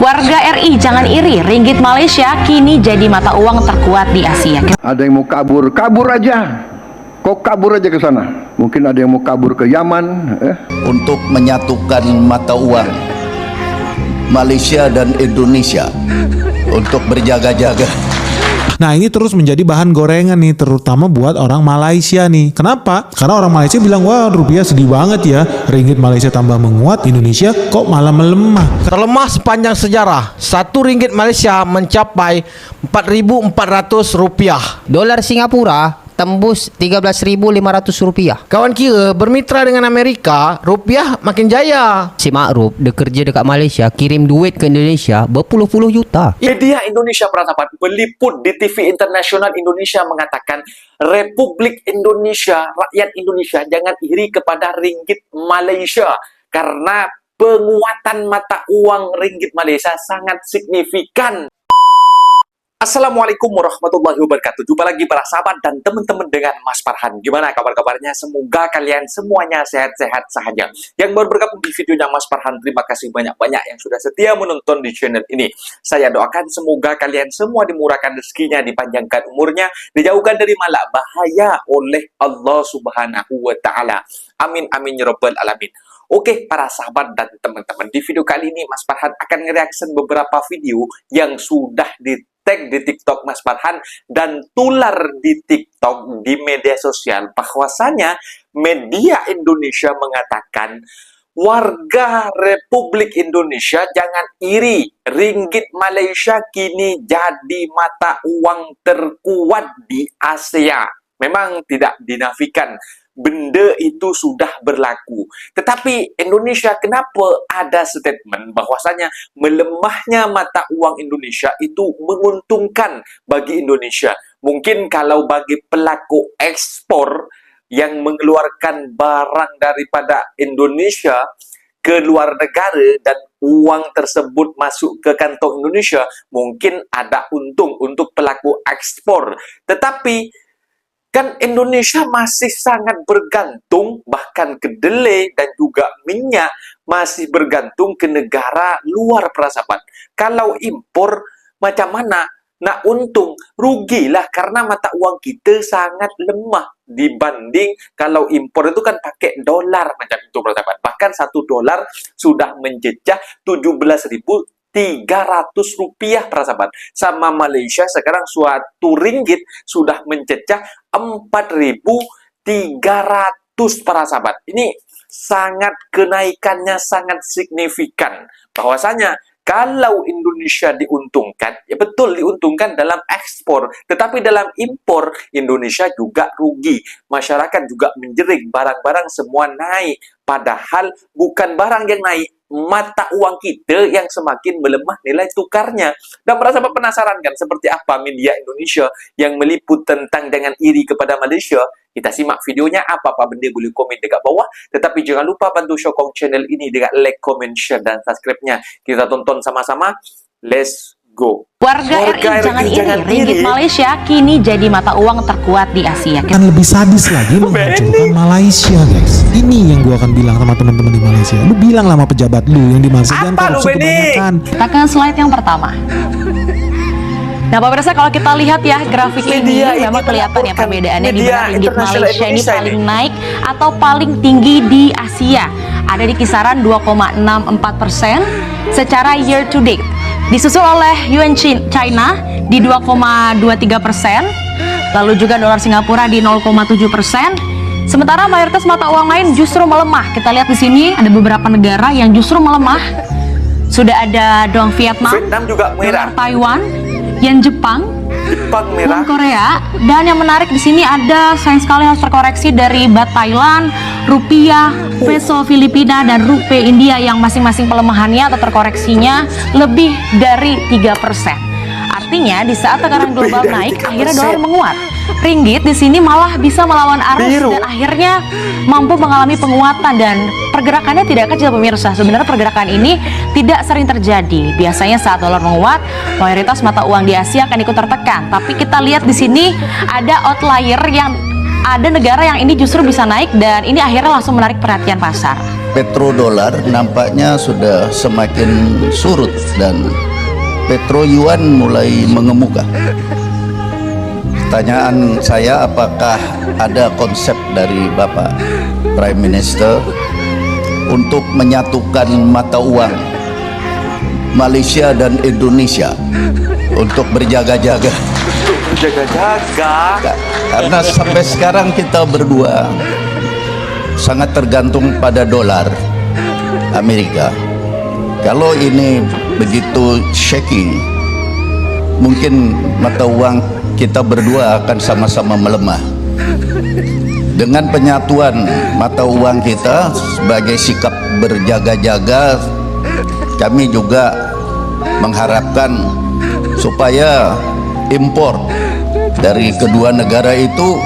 Warga RI jangan iri, ringgit Malaysia kini jadi mata uang terkuat di Asia. Ada yang mau kabur aja. Kok kabur aja ke sana? Mungkin ada yang mau kabur ke Yaman. Untuk menyatukan mata uang Malaysia dan Indonesia untuk berjaga-jaga. Nah, ini terus menjadi bahan gorengan nih, terutama buat orang Malaysia nih. Kenapa? Karena orang Malaysia bilang, wah rupiah sedih banget ya, ringgit Malaysia tambah menguat, Indonesia kok malah melemah. Terlemah sepanjang sejarah, satu ringgit Malaysia mencapai 4.400 rupiah. Dolar Singapura tembus 13.500 rupiah. Kawan kira bermitra dengan Amerika, rupiah makin jaya. Si Ma'ruf dia kerja dekat Malaysia, kirim duit ke Indonesia berpuluh-puluh juta. Media Indonesia Pratapat meliput di TV internasional Indonesia mengatakan Republik Indonesia, rakyat Indonesia jangan iri kepada ringgit Malaysia karena penguatan mata uang ringgit Malaysia sangat signifikan. Assalamualaikum warahmatullahi wabarakatuh. Jumpa lagi para sahabat dan teman-teman dengan Mas Farhan. Gimana kabar-kabarnya? Semoga kalian semuanya sehat-sehat saja. Yang baru bergabung di videonya Mas Farhan, terima kasih banyak-banyak yang sudah setia menonton di channel ini. Saya doakan semoga kalian semua dimurahkan rezekinya, dipanjangkan umurnya, dijauhkan dari malak bahaya oleh Allah Subhanahu wa Ta'ala. Amin amin ya rabbal alamin. Oke, para sahabat dan teman-teman, di video kali ini Mas Farhan akan nge-reaction beberapa video yang sudah tag di TikTok Mas Farhan dan tular di TikTok di media sosial bahwasanya media Indonesia mengatakan warga Republik Indonesia jangan iri, ringgit Malaysia kini jadi mata uang terkuat di Asia. Memang tidak dinafikan benda itu sudah berlaku. Tetapi Indonesia kenapa ada statement bahwasanya melemahnya mata uang Indonesia itu menguntungkan bagi Indonesia. Mungkin kalau bagi pelaku ekspor yang mengeluarkan barang daripada Indonesia ke luar negara dan uang tersebut masuk ke kantong Indonesia, mungkin ada untung untuk pelaku ekspor. Tetapi kan Indonesia masih sangat bergantung, bahkan kedelai dan juga minyak masih bergantung ke negara luar, para sahabat. Kalau impor macam mana? Nak untung, rugilah karena mata uang kita sangat lemah dibanding kalau impor itu kan pakai dolar macam itu, para sahabat. Bahkan $1 sudah menjejak 17.300 rupiah, para sahabat. Sama Malaysia sekarang suatu ringgit sudah mencecah 4.300, para sahabat. Ini sangat kenaikannya sangat signifikan. Bahwasanya kalau Indonesia diuntungkan, ya betul diuntungkan dalam ekspor, tetapi dalam impor Indonesia juga rugi. Masyarakat juga menjerit, barang-barang semua naik. Padahal bukan barang yang naik, mata uang kita yang semakin melemah nilai tukarnya. Dan para sahabat penasaran kan seperti apa media Indonesia yang meliput tentang jangan iri kepada Malaysia? Kita simak videonya, apa-apa benda boleh komen dekat bawah. Tetapi jangan lupa bantu sokong channel ini dengan like, comment, share, dan subscribe-nya. Kita tonton sama-sama. Let's go. Warga RI jangan iri, ringgit Malaysia kini jadi mata uang terkuat di Asia. Kan lebih sadis lagi menghancurkan Malaysia, guys. Ini yang gua akan bilang sama teman-teman di Malaysia. Lu bilang sama pejabat lu yang di Malaysia jangan korupsi kebanyakan. Kita ke slide yang pertama. Nah, pemirsa, kalau kita lihat ya grafik ini memang kelihatan ya perbedaannya di mana ringgit Malaysia ini paling naik atau paling tinggi di Asia. Ada di kisaran 2,64% secara year to date. Disusul oleh yuan China di 2,23%, lalu juga dolar Singapura di 0,7%. Sementara mayoritas mata uang lain justru melemah. Kita lihat di sini ada beberapa negara yang justru melemah. Sudah ada dong Vietnam juga merah, Taiwan, yen Jepang merah, Korea, dan yang menarik di sini ada sayang sekali harus terkoreksi dari baht Thailand, rupiah, peso Filipina, dan rupiah India yang masing-masing pelemahannya atau terkoreksinya lebih dari 3%. Artinya di saat tekanan global naik, akhirnya dolar menguat. Ringgit di sini malah bisa melawan arus dan akhirnya mampu mengalami penguatan, dan pergerakannya tidak kecil, pemirsa. Sebenarnya pergerakan ini tidak sering terjadi. Biasanya saat dolar menguat, mayoritas mata uang di Asia akan ikut tertekan. Tapi kita lihat di sini ada outlier yang ada negara yang ini justru bisa naik dan ini akhirnya langsung menarik perhatian pasar. petrodolar nampaknya sudah semakin surut dan petro yuan mulai mengemuka. Pertanyaan saya, apakah ada konsep dari Bapak Prime Minister untuk menyatukan mata uang Malaysia dan Indonesia untuk berjaga-jaga? Jaga-jaga. Karena sampai sekarang kita berdua sangat tergantung pada dolar Amerika. Kalau ini begitu shaky, mungkin mata uang kita berdua akan sama-sama melemah. Dengan penyatuan mata uang kita sebagai sikap berjaga-jaga, kami juga mengharapkan supaya impor dari kedua negara itu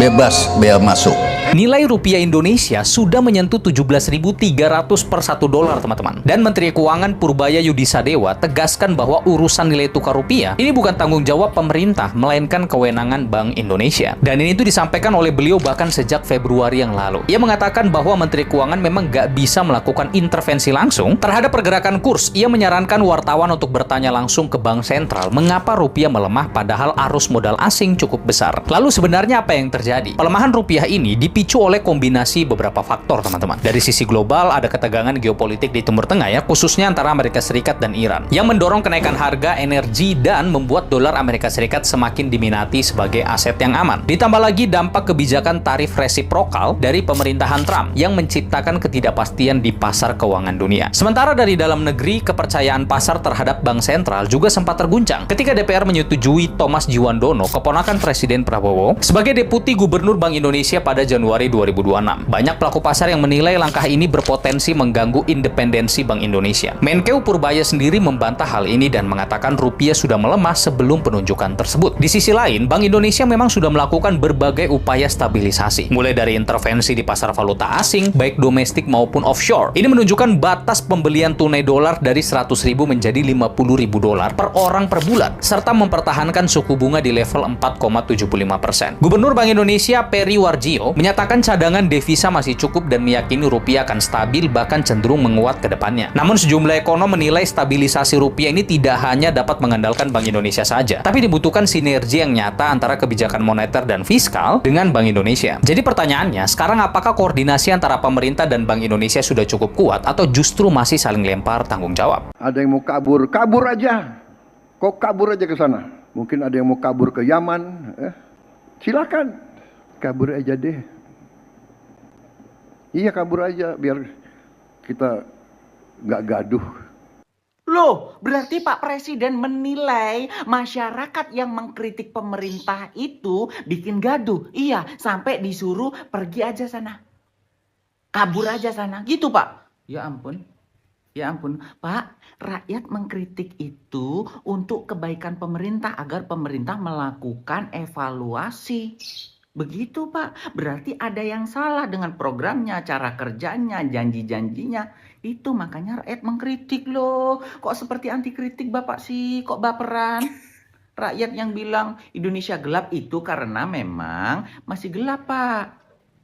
bebas bea masuk. Nilai rupiah Indonesia sudah menyentuh 17.300 per 1 dolar, teman-teman. Dan Menteri Keuangan Purbaya Yudisadewa tegaskan bahwa urusan nilai tukar rupiah ini bukan tanggung jawab pemerintah, melainkan kewenangan Bank Indonesia. Dan ini tuh disampaikan oleh beliau bahkan sejak Februari yang lalu. Ia mengatakan bahwa Menteri Keuangan memang nggak bisa melakukan intervensi langsung terhadap pergerakan kurs. Ia menyarankan wartawan untuk bertanya langsung ke Bank Sentral mengapa rupiah melemah padahal arus modal asing cukup besar. Lalu sebenarnya apa yang terjadi? Pelemahan rupiah ini dipicu oleh kombinasi beberapa faktor, teman-teman. Dari sisi global, ada ketegangan geopolitik di Timur Tengah ya, khususnya antara Amerika Serikat dan Iran, yang mendorong kenaikan harga energi dan membuat dolar Amerika Serikat semakin diminati sebagai aset yang aman. Ditambah lagi dampak kebijakan tarif resiprokal dari pemerintahan Trump yang menciptakan ketidakpastian di pasar keuangan dunia. Sementara dari dalam negeri, kepercayaan pasar terhadap Bank Sentral juga sempat terguncang ketika DPR menyetujui Thomas Jiwandono, keponakan Presiden Prabowo, sebagai Deputi Gubernur Bank Indonesia pada Januari 2026. Banyak pelaku pasar yang menilai langkah ini berpotensi mengganggu independensi Bank Indonesia. Menkeu Purbaya sendiri membantah hal ini dan mengatakan rupiah sudah melemah sebelum penunjukan tersebut. Di sisi lain, Bank Indonesia memang sudah melakukan berbagai upaya stabilisasi, mulai dari intervensi di pasar valuta asing, baik domestik maupun offshore. Ini menunjukkan batas pembelian tunai dolar dari 100.000 menjadi 50.000 dolar per orang per bulan, serta mempertahankan suku bunga di level 4,75%. Gubernur Bank Indonesia Peri Warjio menyatakan cadangan devisa masih cukup dan meyakini rupiah akan stabil bahkan cenderung menguat ke depannya. Namun sejumlah ekonom menilai stabilisasi rupiah ini tidak hanya dapat mengandalkan Bank Indonesia saja, tapi dibutuhkan sinergi yang nyata antara kebijakan moneter dan fiskal dengan Bank Indonesia. Jadi pertanyaannya, sekarang apakah koordinasi antara pemerintah dan Bank Indonesia sudah cukup kuat atau justru masih saling lempar tanggung jawab? Ada yang mau kabur, kabur aja. Kok kabur aja ke sana? Mungkin ada yang mau kabur ke Yaman. Silakan, kabur aja deh. Iya, kabur aja biar kita nggak gaduh. Loh, berarti Pak Presiden menilai masyarakat yang mengkritik pemerintah itu bikin gaduh. Iya, sampai disuruh pergi aja sana. Kabur aja sana. Gitu, Pak. Ya ampun. Ya ampun. Pak, rakyat mengkritik itu untuk kebaikan pemerintah agar pemerintah melakukan evaluasi. Begitu, Pak. Berarti ada yang salah dengan programnya, cara kerjanya, janji-janjinya. Itu makanya rakyat mengkritik loh. Kok seperti anti kritik Bapak sih? Kok baperan? Rakyat yang bilang Indonesia gelap itu karena memang masih gelap, Pak.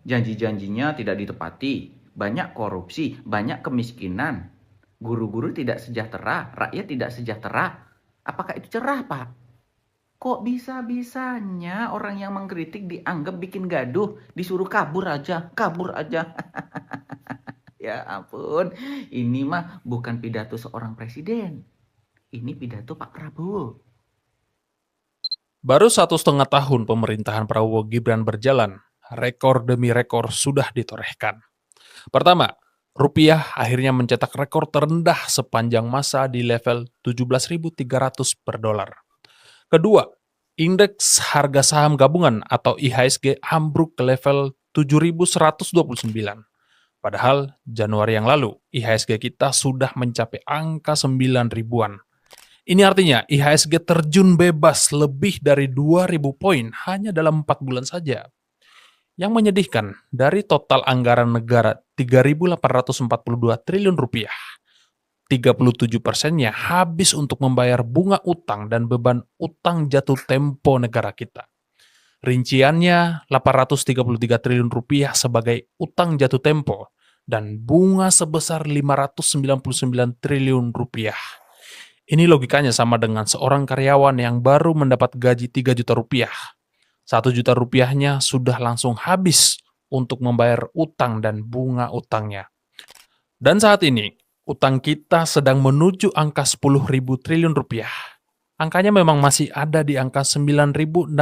Janji-janjinya tidak ditepati. Banyak korupsi, banyak kemiskinan. Guru-guru tidak sejahtera, rakyat tidak sejahtera. Apakah itu cerah, Pak? Kok bisa-bisanya orang yang mengkritik dianggap bikin gaduh, disuruh kabur aja, kabur aja. Ya ampun, ini mah bukan pidato seorang presiden. Ini pidato Pak Prabowo. Baru 1,5 tahun pemerintahan Prabowo Gibran berjalan, rekor demi rekor sudah ditorehkan. Pertama, rupiah akhirnya mencetak rekor terendah sepanjang masa di level 17.300 per dolar. Kedua, indeks harga saham gabungan atau IHSG ambruk ke level 7.129. Padahal Januari yang lalu, IHSG kita sudah mencapai angka 9.000-an. Ini artinya IHSG terjun bebas lebih dari 2.000 poin hanya dalam 4 bulan saja. Yang menyedihkan, dari total anggaran negara 3.842 triliun rupiah, 37%-nya habis untuk membayar bunga utang dan beban utang jatuh tempo negara kita. Rinciannya 833 triliun rupiah sebagai utang jatuh tempo dan bunga sebesar 599 triliun rupiah. Ini logikanya sama dengan seorang karyawan yang baru mendapat gaji 3 juta rupiah. 1 juta rupiahnya sudah langsung habis untuk membayar utang dan bunga utangnya. Dan saat ini, utang kita sedang menuju angka 10.000 triliun rupiah. Angkanya memang masih ada di angka 9.637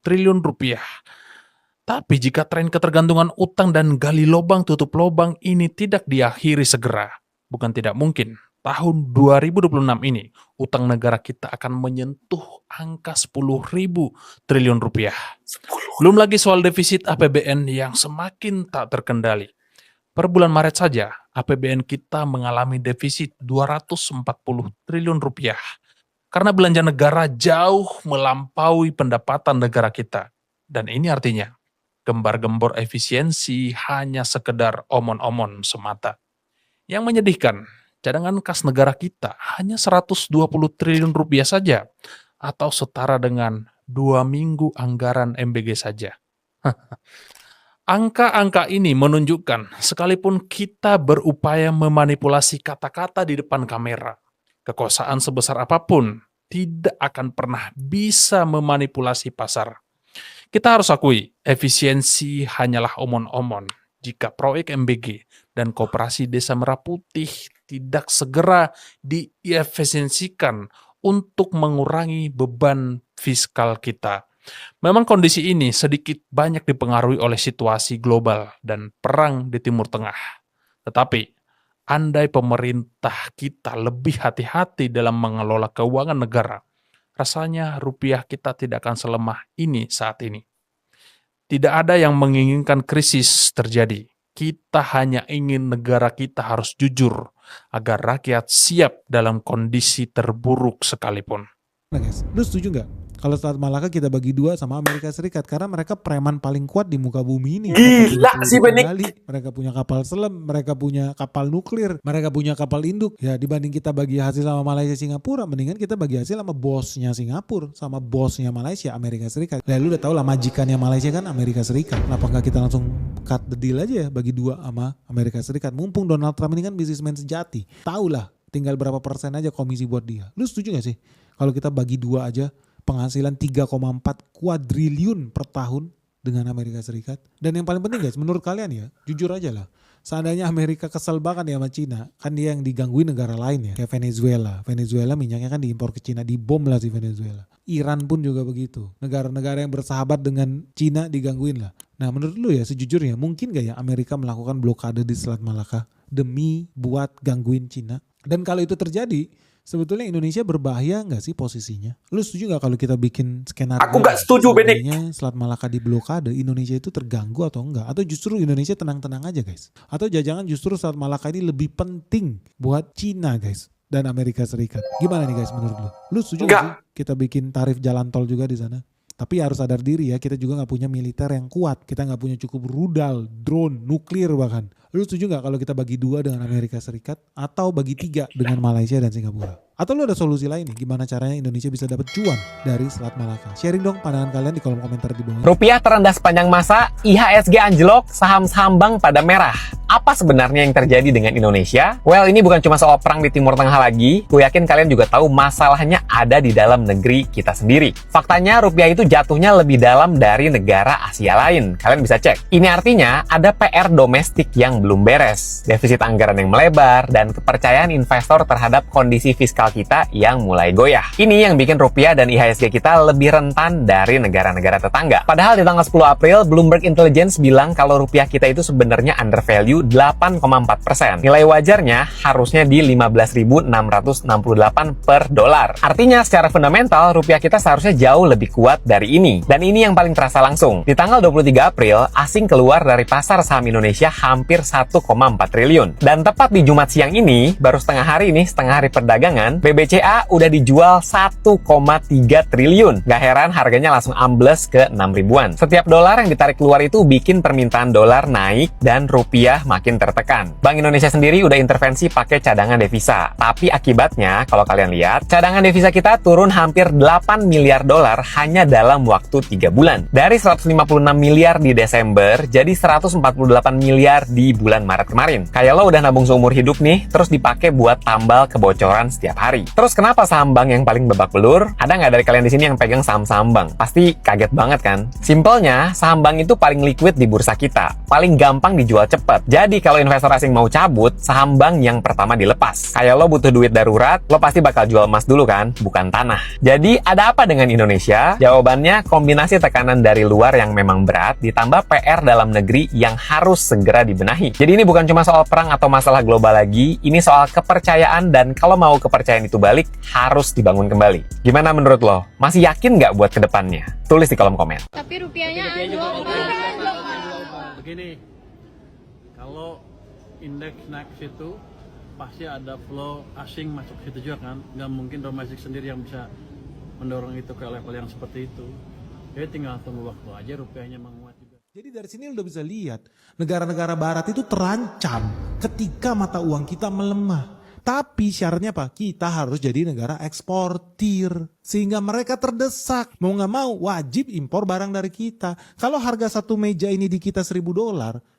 triliun rupiah. Tapi jika tren ketergantungan utang dan gali lubang tutup lubang ini tidak diakhiri segera, bukan tidak mungkin, tahun 2026 ini, utang negara kita akan menyentuh angka 10.000 triliun rupiah. Belum lagi soal defisit APBN yang semakin tak terkendali. Per bulan Maret saja, APBN kita mengalami defisit 240 triliun rupiah. Karena belanja negara jauh melampaui pendapatan negara kita. Dan ini artinya, gembar-gembor efisiensi hanya sekedar omon-omon semata. Yang menyedihkan, cadangan kas negara kita hanya 120 triliun rupiah saja, atau setara dengan 2 minggu anggaran MBG saja. Angka-angka ini menunjukkan sekalipun kita berupaya memanipulasi kata-kata di depan kamera, kekuasaan sebesar apapun tidak akan pernah bisa memanipulasi pasar. Kita harus akui, efisiensi hanyalah omon-omon jika proyek MBG dan Koperasi Desa Merah Putih tidak segera diefisiensikan untuk mengurangi beban fiskal kita. Memang kondisi ini sedikit banyak dipengaruhi oleh situasi global dan perang di Timur Tengah. Tetapi, andai pemerintah kita lebih hati-hati dalam mengelola keuangan negara, rasanya rupiah kita tidak akan selemah ini saat ini. Tidak ada yang menginginkan krisis terjadi. Kita hanya ingin negara kita harus jujur agar rakyat siap dalam kondisi terburuk sekalipun. Nah guys, lu setuju nggak? Kalau Selat Malaka kita bagi 2 sama Amerika Serikat karena mereka preman paling kuat di muka bumi ini. Gila sih Benik. Mereka punya kapal selam, mereka punya kapal nuklir, mereka punya kapal induk. Ya dibanding kita bagi hasil sama Malaysia Singapura, mendingan kita bagi hasil sama bosnya Singapura, sama bosnya Malaysia Amerika Serikat. Lalu udah tahu lah majikannya Malaysia kan Amerika Serikat. Kenapa nggak kita langsung cut the deal aja ya, bagi 2 sama Amerika Serikat. Mumpung Donald Trump ini kan bisnismen sejati. Tahu lah tinggal berapa persen aja komisi buat dia. Lu setuju gak sih kalau kita bagi 2 aja penghasilan 3,4 kuadriliun per tahun dengan Amerika Serikat? Dan yang paling penting guys, menurut kalian ya, jujur aja lah, seandainya Amerika kesel banget ya sama Cina, kan dia yang digangguin negara lain ya, kayak Venezuela. Venezuela minyaknya kan diimpor ke Cina, dibom lah si Venezuela. Iran pun juga begitu. Negara-negara yang bersahabat dengan Cina digangguin lah. Nah menurut lu ya, sejujurnya mungkin gak ya Amerika melakukan blokade di Selat Malaka demi buat gangguin Cina? Dan kalau itu terjadi, sebetulnya Indonesia berbahaya nggak sih posisinya? Lu setuju nggak kalau kita bikin skenario? Aku nggak setuju, Benik. Selat Malaka di blokade, Indonesia itu terganggu atau enggak? Atau justru Indonesia tenang-tenang aja guys? Atau jangan justru Selat Malaka ini lebih penting buat Cina guys dan Amerika Serikat? Gimana nih guys menurut lu? Lu setuju nggak sih kita bikin tarif jalan tol juga di sana? Tapi harus sadar diri ya, kita juga nggak punya militer yang kuat. Kita nggak punya cukup rudal, drone, nuklir bahkan. Lu setuju nggak kalau kita bagi 2 dengan Amerika Serikat atau bagi 3 dengan Malaysia dan Singapura? Atau lu ada solusi lain nih, gimana caranya Indonesia bisa dapat cuan dari Selat Malaka? Sharing dong pandangan kalian di kolom komentar di bawah. Rupiah terendah sepanjang masa, IHSG anjlok, saham-saham bank pada merah. Apa sebenarnya yang terjadi dengan Indonesia? Well, ini bukan cuma soal perang di Timur Tengah lagi. Gue yakin kalian juga tahu masalahnya ada di dalam negeri kita sendiri. Faktanya rupiah itu jatuhnya lebih dalam dari negara Asia lain. Kalian bisa cek. Ini artinya ada PR domestik yang belum beres. Defisit anggaran yang melebar dan kepercayaan investor terhadap kondisi fiskal kita yang mulai goyah. Ini yang bikin rupiah dan IHSG kita lebih rentan dari negara-negara tetangga. Padahal di tanggal 10 April, Bloomberg Intelligence bilang kalau rupiah kita itu sebenarnya undervalue 8,4%. Nilai wajarnya harusnya di 15.668 per dolar. Artinya secara fundamental, rupiah kita seharusnya jauh lebih kuat dari ini. Dan ini yang paling terasa langsung. Di tanggal 23 April, asing keluar dari pasar saham Indonesia hampir 1,4 triliun. Dan tepat di Jumat siang ini, baru setengah hari nih, setengah hari perdagangan, BBCA udah dijual 1,3 triliun. Gak heran harganya langsung ambles ke 6 ribuan. Setiap dolar yang ditarik keluar itu bikin permintaan dolar naik dan rupiah makin tertekan. Bank Indonesia sendiri udah intervensi pakai cadangan devisa. Tapi akibatnya, kalau kalian lihat, cadangan devisa kita turun hampir 8 miliar dolar hanya dalam waktu 3 bulan. Dari 156 miliar di Desember, jadi 148 miliar di bulan Maret kemarin. Kayak lo udah nabung seumur hidup nih, terus dipakai buat tambal kebocoran setiap hari. Terus kenapa saham bank yang paling babak belur? Ada nggak dari kalian di sini yang pegang saham-saham bank? Pasti kaget banget kan? Simpelnya, saham bank itu paling liquid di bursa kita. Paling gampang dijual cepat. Jadi kalau investor asing mau cabut, saham bank yang pertama dilepas. Kayak lo butuh duit darurat, lo pasti bakal jual emas dulu kan? Bukan tanah. Jadi ada apa dengan Indonesia? Jawabannya kombinasi tekanan dari luar yang memang berat ditambah PR dalam negeri yang harus segera dibenahi. Jadi ini bukan cuma soal perang atau masalah global lagi, ini soal kepercayaan dan kalau mau kepercayaan itu balik harus dibangun kembali. Gimana menurut lo? Masih yakin nggak buat kedepannya? Tulis di kolom komen. Tapi rupiahnya begini, kalau indeks naik situ pasti ada flow asing masuk situ juga kan, nggak mungkin domestik sendiri yang bisa mendorong itu ke level yang seperti itu. Jadi tinggal tunggu waktu aja rupiahnya menguat juga. Jadi dari sini udah bisa lihat negara-negara barat itu terancam ketika mata uang kita melemah. Tapi syaratnya apa? Kita harus jadi negara eksportir. Sehingga mereka terdesak. Mau nggak mau wajib impor barang dari kita. Kalau harga satu meja ini di kita $1.000,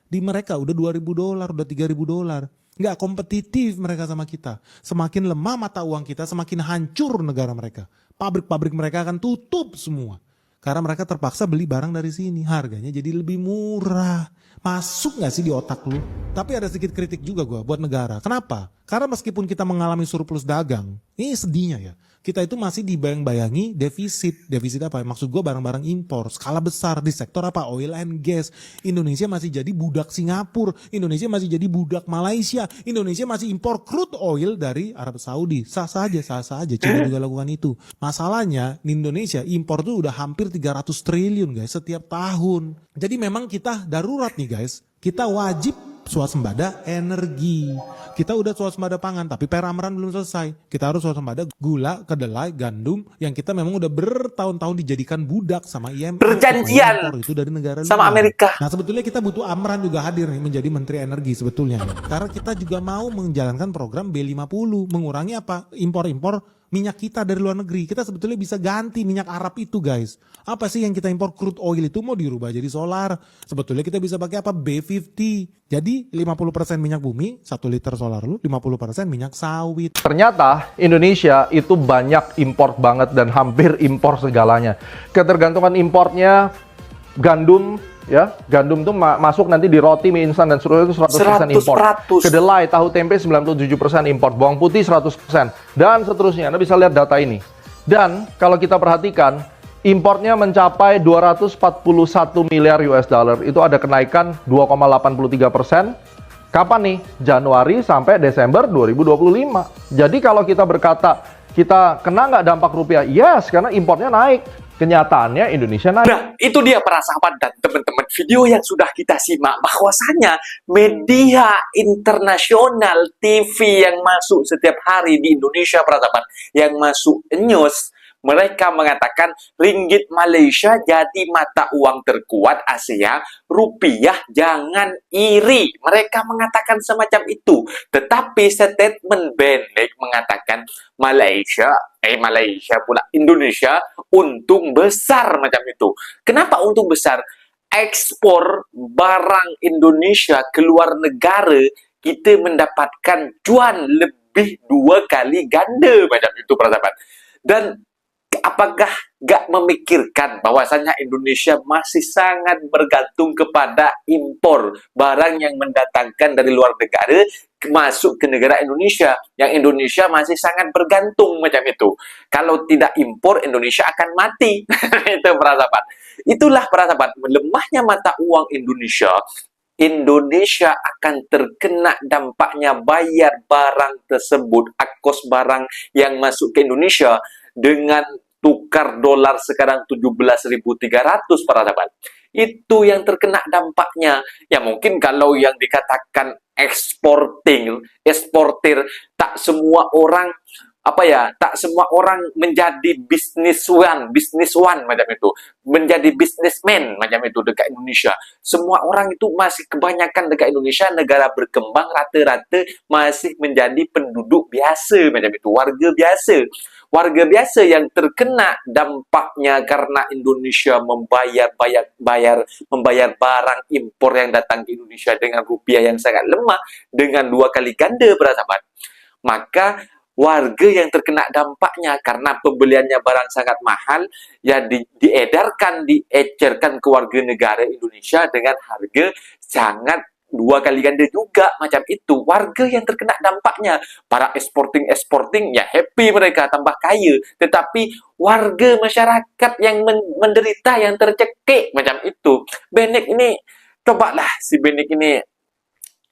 di mereka udah $2.000, udah $3.000. Nggak kompetitif mereka sama kita. Semakin lemah mata uang kita, semakin hancur negara mereka. Pabrik-pabrik mereka akan tutup semua. Karena mereka terpaksa beli barang dari sini. Harganya jadi lebih murah. Masuk gak sih di otak lu? Tapi ada sedikit kritik juga gue buat negara. Kenapa? Karena meskipun kita mengalami surplus dagang, ini sedihnya ya. Kita itu masih dibayang-bayangi defisit. Defisit apa? Maksud gue barang-barang impor. Skala besar di sektor apa? Oil and gas. Indonesia masih jadi budak Singapura. Indonesia masih jadi budak Malaysia. Indonesia masih impor crude oil dari Arab Saudi. Sah-sah aja. China juga lakukan itu. Masalahnya di Indonesia impor tuh udah hampir 300 triliun guys setiap tahun. Jadi memang kita darurat nih guys. Kita wajib swasembada energi. Kita udah swasembada pangan, tapi peramran belum selesai. Kita harus swasembada gula, kedelai, gandum yang kita memang udah bertahun-tahun dijadikan budak sama IMF. Perjanjian itu dari negara sama luar. Amerika. Nah sebetulnya kita butuh Amran juga hadir nih menjadi Menteri Energi sebetulnya. Karena kita juga mau menjalankan program B50, mengurangi apa? Impor-impor minyak kita dari luar negeri. Kita sebetulnya bisa ganti minyak Arab itu guys. Apa sih yang kita impor crude oil itu mau dirubah jadi solar. Sebetulnya kita bisa pakai apa? B50. Jadi 50% minyak bumi, 1 liter solar lu, 50% minyak sawit. Ternyata Indonesia itu banyak impor banget dan hampir impor segalanya. Ketergantungan importnya gandum, ya, gandum tuh masuk nanti di roti, mie instan dan seterusnya itu 100% impor. Kedelai, tahu tempe 97% impor, bawang putih 100%, dan seterusnya. Anda bisa lihat data ini. Dan kalau kita perhatikan, importnya mencapai 241 miliar US dollar. Itu ada kenaikan 2,83%. Kapan nih? Januari sampai Desember 2025. Jadi kalau kita berkata, kita kena nggak dampak rupiah? Yes, karena importnya naik. Kenyataannya Indonesia naik. Nah, itu dia para sahabat dan teman-teman video yang sudah kita simak. Bahwasanya media internasional TV yang masuk setiap hari di Indonesia, para sahabat, yang masuk news, mereka mengatakan ringgit Malaysia jadi mata uang terkuat Asia, rupiah jangan iri. Mereka mengatakan semacam itu. Tetapi statement Benek mengatakan Malaysia pula Indonesia untung besar macam itu. Kenapa untung besar? Ekspor barang Indonesia ke luar negara kita mendapatkan cuan lebih 2 kali ganda macam itu, para sahabat. Dan apakah gak memikirkan bahwasannya Indonesia masih sangat bergantung kepada impor barang yang mendatangkan dari luar negara masuk ke negara Indonesia, yang Indonesia masih sangat bergantung macam itu. Kalau tidak impor, Indonesia akan mati. Itu para sahabat. Itulah para sahabat, melemahnya mata uang Indonesia, Indonesia akan terkena dampaknya bayar barang tersebut, akos barang yang masuk ke Indonesia dengan tukar dolar sekarang 17.300 para sahabat. Itu yang terkena dampaknya. Ya mungkin kalau yang dikatakan eksportir, tak semua orang tak semua orang menjadi businesswan macam itu, menjadi businessman macam itu dekat Indonesia. Semua orang itu masih kebanyakan dekat Indonesia, negara berkembang, rata-rata masih menjadi penduduk biasa macam itu, warga biasa yang terkena dampaknya karena Indonesia membayar barang impor yang datang ke Indonesia dengan rupiah yang sangat lemah, dengan 2 kali ganda para sahabat. Maka warga yang terkena dampaknya karena pembeliannya barang sangat mahal, ya diecerkan ke warga negara Indonesia dengan harga sangat 2 kali ganda juga macam itu. Warga yang terkena dampaknya, para exporting ya happy, mereka tambah kaya, tetapi warga masyarakat yang menderita, yang tercekik macam itu. Benek ini, cobalah si Benek ini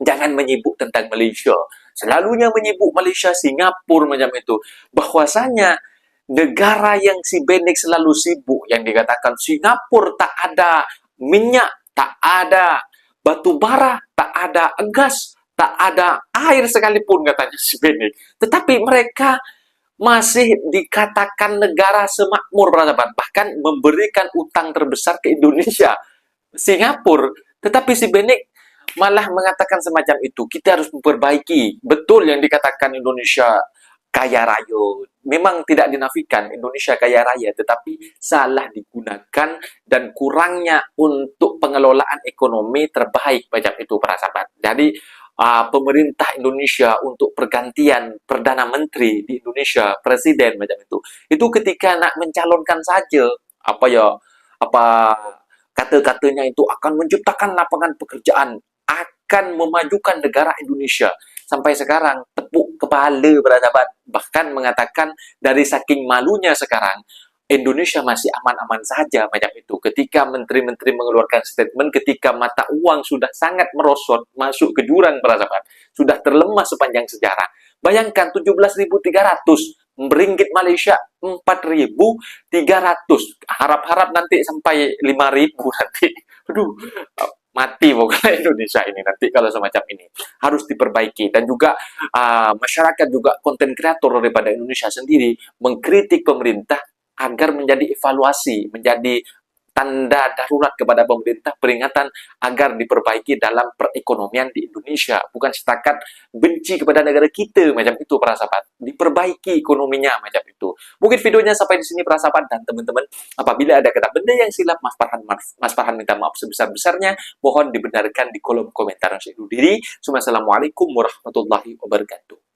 jangan menyibuk tentang Malaysia. Selalunya menyibuk Malaysia, Singapura macam itu. Bahwasanya negara yang si Benek selalu sibuk, yang dikatakan Singapura tak ada minyak, tak ada batu bara, tak ada gas, tak ada air sekalipun katanya si Benek. Tetapi mereka masih dikatakan negara semakmur, bahkan memberikan utang terbesar ke Indonesia, Singapura. Tetapi si Benek malah mengatakan semacam itu. Kita harus memperbaiki. Betul yang dikatakan Indonesia kaya raya. Memang tidak dinafikan Indonesia kaya raya, tetapi salah digunakan dan kurangnya untuk pengelolaan ekonomi terbaik macam itu para sahabat. Jadi pemerintah Indonesia untuk pergantian Perdana Menteri di Indonesia, Presiden macam itu ketika nak mencalonkan saja, kata-katanya itu akan menciptakan lapangan pekerjaan, akan memajukan negara Indonesia. Sampai sekarang tepuk kepala para sahabat, bahkan mengatakan dari saking malunya sekarang Indonesia masih aman-aman saja macam itu. Ketika menteri-menteri mengeluarkan statement, ketika mata uang sudah sangat merosot, masuk ke jurang para sahabat, sudah terlemah sepanjang sejarah. Bayangkan 17.300 ringgit Malaysia 4.300, harap-harap nanti sampai 5.000 nanti. Aduh, mati pokoknya Indonesia ini nanti kalau semacam ini. Harus diperbaiki. Dan juga masyarakat, juga konten kreator daripada Indonesia sendiri mengkritik pemerintah agar menjadi evaluasi, menjadi tanda darurat kepada pemerintah, peringatan agar diperbaiki dalam perekonomian di Indonesia. Bukan setakat benci kepada negara kita macam itu para sahabat. Diperbaiki ekonominya macam itu. Mungkin videonya sampai di sini para sahabat, dan teman-teman apabila ada kata benda yang silap, Mas Farhan minta maaf sebesar-besarnya. Mohon dibenarkan di kolom komentar. Saya undur diri. Assalamualaikum warahmatullahi wabarakatuh.